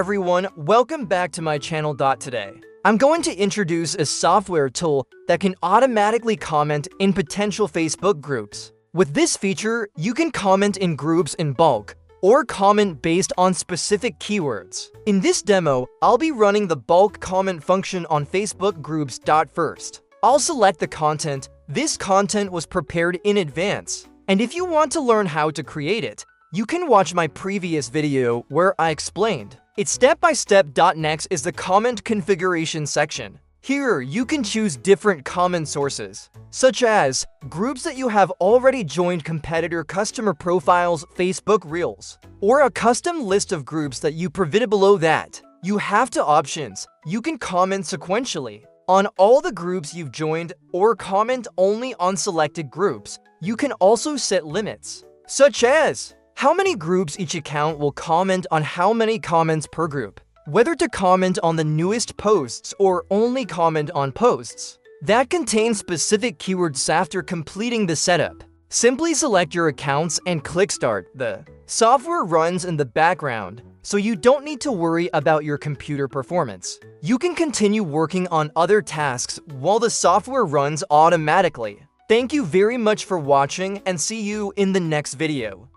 everyone, welcome back to my channel. Today, I'm going to introduce a software tool that can automatically comment in potential Facebook groups. With this feature, you can comment in groups in bulk, or comment based on specific keywords. In this demo, I'll be running the bulk comment function on Facebook groups. First, I'll select the content. This content was prepared in advance, and if you want to learn how to create it, you can watch my previous video where I explained it step by step. Next is the comment configuration section. Here, you can choose different comment sources, such as groups that you have already joined, competitor customer profiles, Facebook Reels, or a custom list of groups that you provided. Below that, you have two options. You can comment sequentially on all the groups you've joined or comment only on selected groups. You can also set limits, such as how many groups each account will comment on, how many comments per group, whether to comment on the newest posts or only comment on posts that contain specific keywords. After completing the setup, simply select your accounts and click Start. The software runs in the background, so you don't need to worry about your computer performance. You can continue working on other tasks while the software runs automatically. Thank you very much for watching, and see you in the next video.